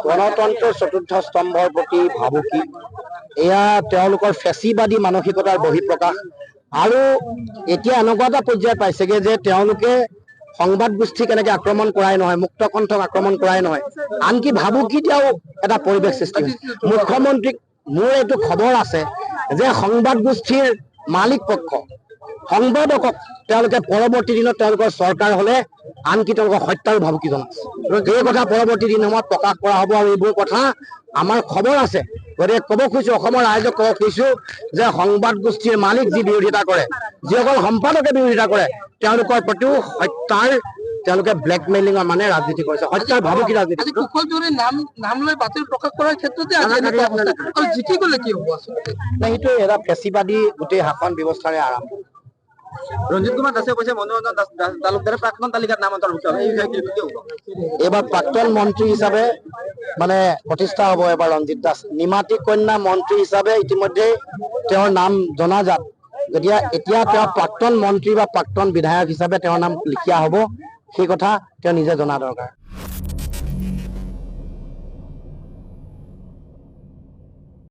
গণতন্ত্ৰৰ চতুৰ্থ স্তম্ভৰ প্ৰতি ভাবুকি এয়া তেওঁলোকৰ ফেচিবাদী মানসিকতাৰ বহিঃপ্ৰকাশ আৰু এতিয়া এনেকুৱা এটা পৰ্যায় পাইছেগে যে তেওঁলোকে সংবাদ গোষ্ঠীক এনেকে আক্ৰমণ কৰাই নহয়, মুক্ত কণ্ঠক আক্ৰমণ কৰাই নহয়, আনকি ভাবুকিতিয়াও এটা পৰিৱেশ সৃষ্টি হৈছে। মুখ্যমন্ত্ৰীক মোৰ এইটো খবৰ আছে যে সংবাদ গোষ্ঠীৰ মালিক পক্ষ সংবাদকক তেওঁলোকে পৰৱৰ্তী দিনত তেওঁলোকৰ চৰকাৰ হলে আনকি তেওঁলোকক হত্যাৰ ভাবুকি জনাইছে। এই কথা পৰৱৰ্তী দিনসমূহত প্ৰকাশ কৰা হ'ব আৰু এইবোৰ কথা আমাৰ খবৰ আছে। গতিকে ক'ব খুজিছো, অসমৰ ৰাইজক ক'ব খুজিছো যে সংবাদ গোষ্ঠীৰ মালিক যি বিৰোধিতা কৰে, যিসকল সম্পাদকে বিৰোধিতা কৰে, তেওঁলোকৰ প্ৰতিও হত্যাৰ তেওঁলোকে ব্লেকমেইলিঙৰ মানে ৰাজনীতি কৰিছে, হত্যাৰ ভাবুকি ৰাজনীতি। নাম লৈ বাতিল প্ৰকাশ কৰাৰ ক্ষেত্ৰতে জিকি গ'লে কি হ'ব? সেইটো এটা ফেচিবাদী গোটেই শাসন ব্যৱস্থাৰে আৰম্ভ। ৰঞ্জিত কুমাৰ দাসে কৈছে মনোৰঞ্জন তালুকদাৰে প্ৰাক্তন তালিকাত নাম অন্তৰ্ভুক্ত হ'ব। এইবাৰ প্ৰাক্তন মন্ত্ৰী হিচাপে মানে প্ৰতিষ্ঠা হ'ব এবাৰ ৰঞ্জিত দাস। নিমাতী কন্যা মন্ত্ৰী হিচাপে ইতিমধ্যে তেওঁৰ নাম জনাজাত। গতিকে এতিয়া তেওঁ প্ৰাক্তন মন্ত্ৰী বা প্ৰাক্তন বিধায়ক হিচাপে তেওঁৰ নাম লিখা হ'ব, সেই কথা তেওঁ নিজে জনা দৰকাৰ।